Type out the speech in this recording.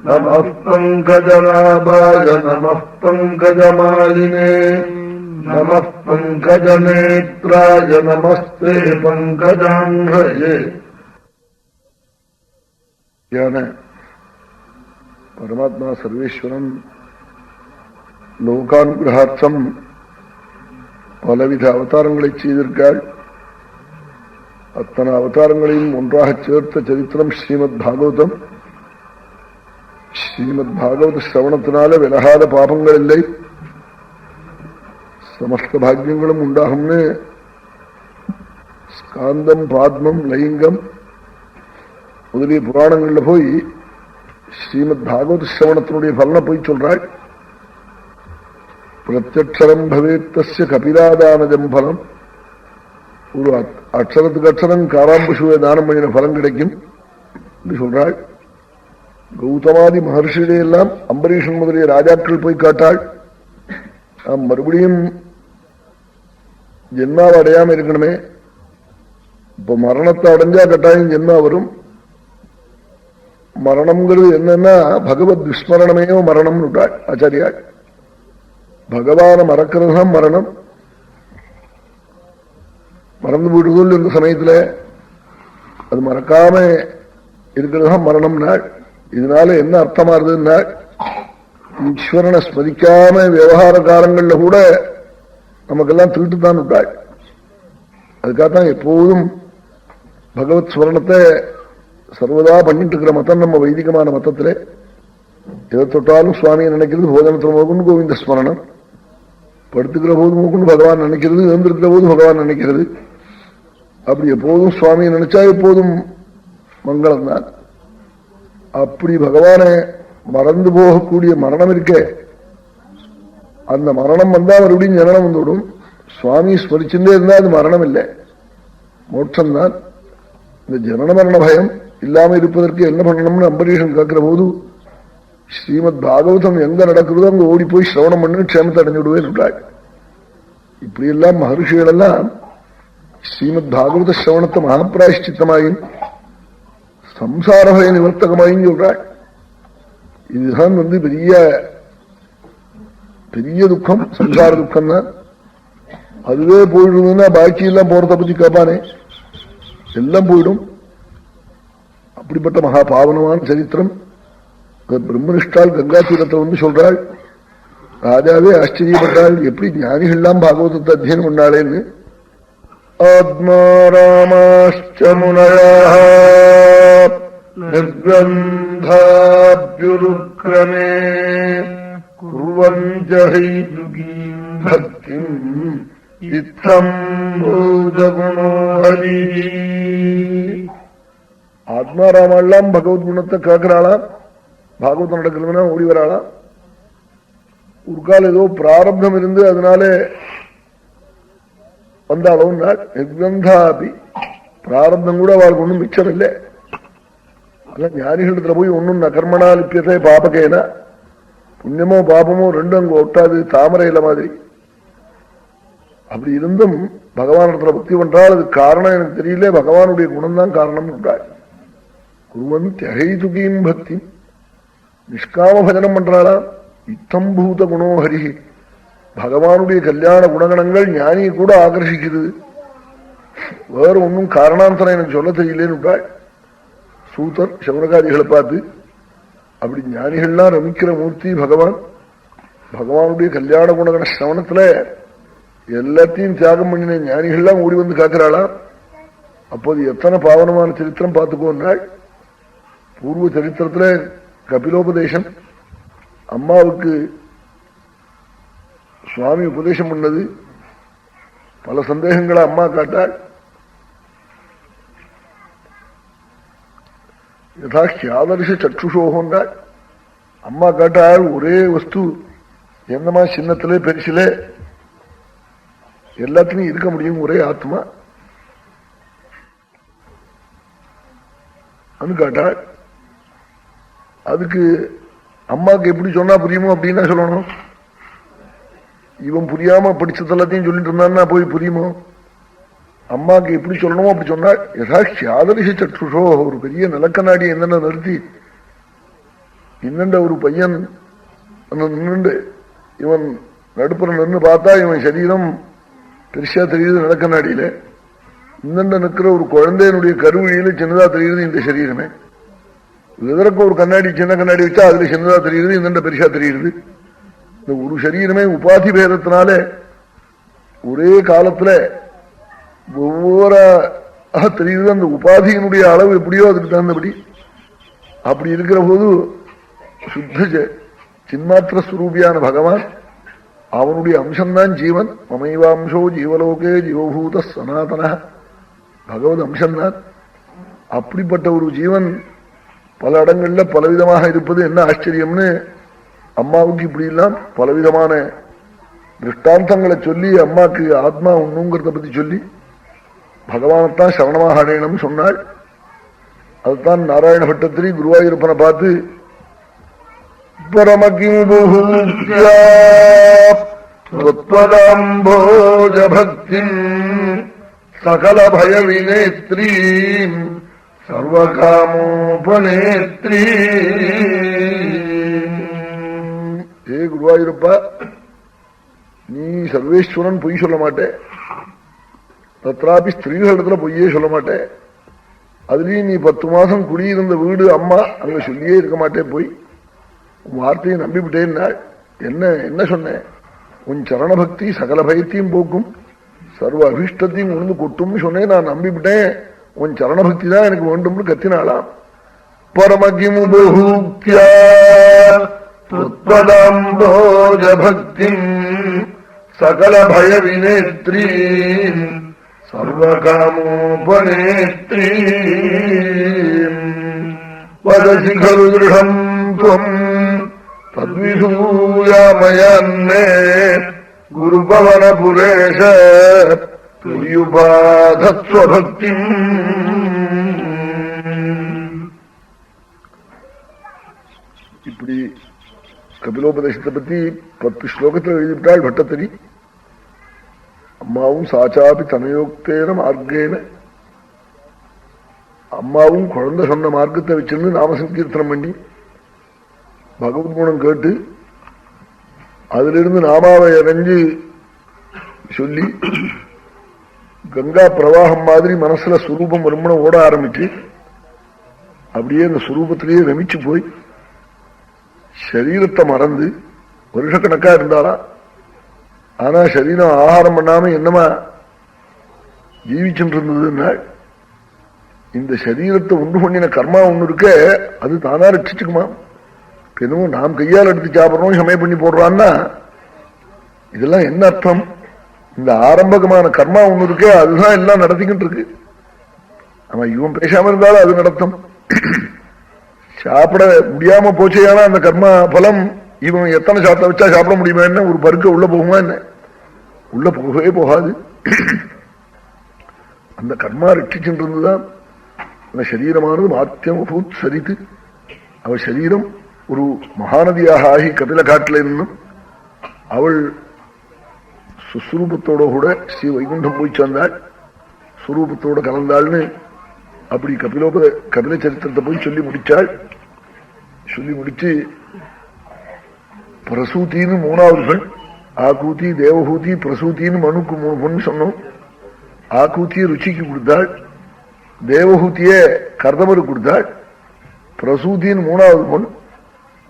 நமः பங்கஜநாபாய நமः பங்கஜமாலினே நமः பங்கஜநேத்ராய நமஸ்தே பங்கஜாங்கயே. பரமாத்மா சர்வேஸ்வரன் லோகானுகிரகார்த்தம் பலவித அவதாரங்களை செய்திருக்காள். அத்தனை அவதாரங்களையும் ஒன்றாக சேர்த்த சரித்திரம் ஸ்ரீமத் பாகவதம். ஸ்ரீமத் பாகவத சிரவணத்தினால விலகாத பாபங்கள் இல்லை, சமஸ்த பாக்கியங்களும் உண்டாகும்னு ஸ்காந்தம் பாத்மம் லைங்கம் முதலிய புராணங்கள்ல போய் ஸ்ரீமத் பாகவத சிரவணத்தினுடைய பலனை போய் சொல்றாள். பிரத்யக்ஷரம் பவேத்தஸ்ய கபிலாதானஜம் பலம். ஒரு அக்ஷரத்துக்கு அக்ஷரம் காராம்புஷுவை தானம் பண்ணின பலம் கிடைக்கும் என்று சொல்றாள். கௌதமாதி மகர்ஷியிடையெல்லாம் அம்பரீஷன் முதலிய ராஜாக்கள் போய் காட்டாள். மறுபடியும் ஜென்மாவை அடையாம இருக்கணுமே, இப்ப மரணத்தை அடைஞ்சா கட்டாயம் ஜென்மா வரும். மரணம்ங்கிறது என்னன்னா பகவத் விஸ்மரணமேயோ மரணம்னு விட்டாள் ஆச்சாரியாள். பகவான மறக்கிறது தான் மரணம். மறந்து போயிடுதோ இந்த சமயத்துல அது மறக்காம இருக்கிறது தான் மரணம் நாள். இதனால என்ன அர்த்தமா இருந்ததுன்னா, ஈஸ்வரனை ஸ்மரிக்காம விவகார காலங்கள்ல கூட நமக்கெல்லாம் திருட்டுத்தான் விட்டாள். அதுக்காகத்தான் எப்போதும் பகவத் ஸ்மரணத்தை சர்வதா பண்ணிட்டு இருக்கிற மதம் நம்ம வைதிகமான மதத்துல. எதை தொட்டாலும் சுவாமியை நினைக்கிறது, போதனத்துல போகுன்னு கோவிந்த ஸ்மரணம், படுத்துக்கிற போது மூக்குன்னு பகவான் நினைக்கிறது, எழுந்திருக்கிற போது பகவான் நினைக்கிறது. அப்படி எப்போதும் சுவாமியை நினைச்சா எப்போதும் மங்களம் தான். அப்படி பகவானை மறந்து போகக்கூடிய மரணம் இருக்க, அந்த மரணம் வந்தா மறுபடியும் ஜனனம் வந்துவிடும். சுவாமி ஸ்மரிச்சுட்டே இருந்தா அது மரணம் இல்லை, மோட்சம்தான். இந்த ஜனன மரண பயம் இல்லாம இருப்பதற்கு என்ன பண்ணணும்னு அம்பரீஷன் கேட்கிற போது, ஸ்ரீமத் பாகவதம் எங்க நடக்கிறதோ அங்க ஓடி போய் சிரவணம் பண்ணு க்ஷேமத்தை அடைஞ்சு விடுவேன். இப்படி எல்லாம் மகர்ஷிகள் எல்லாம் ஸ்ரீமத் பாகவத சிரவணத்தை மகாபிராயஷ்சித்தமாயும் சம்சாரபய நிவர்த்தகமாயும் சொல்றாள். இதுதான் பெரிய பெரிய துக்கம், சம்சார துக்கம் தான். அதுவே போயிடுதுன்னா பாக்கி எல்லாம் போறத பத்தி கேட்பானே, எல்லாம் போயிடும். அப்படிப்பட்ட மகா பாவனமான சரித்திரம் பிரம்மனிஷ்டால் கங்கா தீரத்தை சொல்றாள். ராஜாவே ஆச்சரியப்பட்டாள், எப்படி ஞானிகள்லாம் பாகவதத்தை அத்தியனம் பண்ணாளேன்னு. ஆத்மா ராமாஷ்ட முனயः நிர்க்ரந்தாப்யுருக்ரமே குர்வஞ்ச ஹைதுகீம் பக்திம் இத்தம் பூதகுணோ ஹரிஹி. ஆத்மாராமெல்லாம் பகவத் குணத்தை கேட்கிறாளாம், பாகவதம் நடக்கிறதுனா ஓடி வராளாம். ஒரு கால ஏதோ பிராரப்தம் இருந்து அதனால வந்தாலும் நிர்கந்தாபி பிராரப்தம் கூட அவளுக்கு ஒன்றும் மிச்சம் இல்லை. அதான் ஞானிகளிடத்துல போய் ஒன்னும் நகர்மணா லிப்பியத்தை பாபகேனா, புண்ணியமோ பாபமோ ரெண்டும் அங்க ஒட்டாது, தாமரையில மாதிரி. அப்படி இருந்தும் பகவானிடத்துல பக்தி பண்றாள். அது காரணம் எனக்கு தெரியல, பகவானுடைய குணம்தான் காரணம் என்றாள். குருவன் திகைதுகீம் பக்தி, நிஷ்காம பஜனம் பண்றாளா. இத்தம் பூத குணோஹரி, பகவானுடைய கல்யாண குணகணங்கள் ஞானியை கூட ஆகர்ஷிக்குது. வேற ஒன்னும் காரணாந்தரம் எனக்கு சொல்ல தெரியலேன்னு விட்டாள். சூத்தர் சௌனகாதிகளை பார்த்து, அப்படி ஞானிகள்லாம் ரமிக்கிற மூர்த்தி பகவான். பகவானுடைய கல்யாண குணகண சிரவணத்துல எல்லாத்தையும் தியாகம் பண்ணின ஞானிகள்லாம் ஓடி வந்து காக்கிறாளா. அப்போது எத்தனை பாவனமான சரித்திரம் பார்த்துக்கோன்னாள். பூர்வ சரித்திரத்துல கபிலோபதேசம், அம்மாவுக்கு சுவாமி உபதேசம் பண்ணது. பல சந்தேகங்களை அம்மா காட்டாள். யதா ஹியாதர்ஷ சற்றுஷோகோண்டாள். அம்மா காட்டாள், ஒரே வஸ்து என்னமா சின்னத்திலே பெருசிலே எல்லாத்திலையும் இருக்க முடியும், ஒரே ஆத்மா அனு காட்டாள். அதுக்கு அம்மாவுக்கு எப்படி சொன்னா புரியுமோ அப்படின்னா சொல்லணும். இவன் புரியாம படிச்சதெல்லாத்தையும் சொல்லிட்டு இருந்தான்னா போய் புரியுமோ? அம்மாவுக்கு எப்படி சொல்லணுமோ அப்படி சொன்னா, யதா ஹியாதர்ஷ சற்றுஷோ, ஒரு பெரிய நிலக்கண்ணாடி என்னென்ன நிறுத்தி இன்னண்ட ஒரு பையன் நின்று இவன் நடுப்புற நின்று பார்த்தா இவன் சரீரம் பெருசா தெரியுது நடக்க நாடியில. இன்னண்ட நிற்கிற ஒரு குழந்தையினுடைய கருவழியில சின்னதா தெரியுது இந்த சரீரமே. எதற்கு ஒரு கண்ணாடி சின்ன கண்ணாடி வச்சா அதுல சின்னதா தெரியுது, இன்னண்ட பெருசா தெரியுது. இந்த ஒரு சரீரமே உபாதி பேதத்தினால ஒரே காலத்துல ஒவ்வொரு தெரியுது. அந்த உபாதியினுடைய அளவு எப்படியோ அதுக்கு தகுந்தபடி அப்படி இருக்கிற போது சுத்த சின்மாத்திர ஸ்வரூபியான பகவான் அவனுடைய அம்சம்தான் ஜீவன். மமைவாம்சோ ஜீவலோகே ஜீவபூத சனாதன பகவத் அம்சம்தான். அப்படிப்பட்ட ஒரு ஜீவன் பல இடங்கள்ல பலவிதமாக இருப்பது என்ன ஆச்சரியம்னு அம்மாவுக்கு இப்படி எல்லாம் பலவிதமான திருஷ்டாந்தங்களை சொல்லி அம்மாக்கு ஆத்மா ஒண்ணுங்கிறத பத்தி சொல்லி பகவானைத்தான் சரணமாக அடையணும் சொன்னாள். அதுதான் நாராயண பட்டத்திரி குருவாயூரப்பனை பார்த்து பரமகிம்போஜபக்தி சகல பய வினேத்ரீ சர்வகாமோபநேத்ரீ. ஏ குருவாயூரப்பா, நீ சர்வேஸ்வரன் பொய் சொல்ல மாட்டே, தத்ராபி ஸ்திரீகளிடத்துல பொய்யே சொல்ல மாட்டேன். அதுலயும் நீ 10 மாசம் குடியிருந்த வீடு அம்மா அங்க சொல்லியே இருக்க மாட்டேன். போய் உன் வார்த்தையை நம்பிவிட்டேன்னா என்ன சொன்னேன்? உன் சரண பக்தி சகல பயத்தையும் போக்கும், சர்வ அபிஷ்டத்தையும் உணர்ந்து கொட்டும்னு சொன்னேன். நான் நம்பிவிட்டேன். உன் சரண பக்தி தான் எனக்கு வேண்டும்னு கத்தினாளாம். பரமகிமுபூக்தி சகல பய வினேத்ரீ சர்வகாமோபநேத்ரீ வதசி கரு திருடம் துவம் தத்விதூயாமயன்னே குருபவனபுரேஷ துரியுபாதஸ்வபக்தி. இப்படி கபிலோபதேசத்தை பத்தி 10 ஸ்லோகத்தில் எழுதிவிட்டாள் பட்டத்திரி. அம்மாவும் சாச்சாபி தனயோக்தேன மார்க்கேன, அம்மாவும் குழந்தை சொன்ன மார்க்கத்தை வச்சிருந்து நாம சங்கீர்த்தனம் பண்ணி பகவத் குணம் கேட்டு அதிலிருந்து நாமாவை இறங்கி சொல்லி கங்கா பிரவாகம் மாதிரி மனசுல சுரூபம் வரும்னு ஓட ஆரம்பிச்சு அப்படியே அந்த சுரூபத்திலேயே ரமிச்சு போய் சரீரத்தை மறந்து வருஷக்கணக்கா இருந்தாலாம். ஆனா சரீரம் ஆகாரம் பண்ணாம என்னமா ஜீவிச்சுட்டு இருந்ததுன்னா இந்த சரீரத்தை உண்டு பண்ணின கர்மா ஒண்ணு இருக்க அது தானா ரட்சிச்சுக்குமா. என்னமோ நாம் கையால் எடுத்து சாப்பிடறோம் சமயம் பண்ணி போடுறான்னா இதெல்லாம் என்ன அர்த்தம்? இந்த ஆரம்பகமான கர்மா ஒண்ணு இருக்கே அதுதான் எல்லாம் நடத்திக்கிட்டு இருக்கு. ஆமா, இவன் பேசாம இருந்தாலும் அது நடத்தும். சாப்பிட முடியாம போச்சேனா அந்த கர்மா பலம் இவன் எத்தனை சாப்பிட வச்சா சாப்பிட முடியுமா? என்ன ஒரு பருக்க உள்ள போகுமா? என்ன உள்ள போகவே போகாது. அந்த கர்மா ரட்சிச்சுட்டு இருந்துதான் அந்த சரீரமானது மாத்தியமபூத் சரித்து அவள் சரீரம் ஒரு மகாநதியாக ஆகி கபில காட்டில இருந்தும் அவள் சுஸ்வரூபத்தோட கூட ஸ்ரீ வைகுண்டம் போய் சேர்ந்தாள், சுரூபத்தோட கலந்தாள்னு அப்படி கபில சரித்திரத்தை போய் சொல்லி முடிச்சாள். சொல்லி முடிச்சு பிரசூத்தின்னு 3வது பெண், ஆகூதி தேவஹூதி பிரசூத்தின்னு மனுக்கு 3 பொண்ணு சொன்னோம். ஆகூத்திய ருச்சிக்கு கொடுத்தாள், தேவஹூத்திய கர்தமருக்கு கொடுத்தாள், பிரசூத்தின்னு 3வது பொண்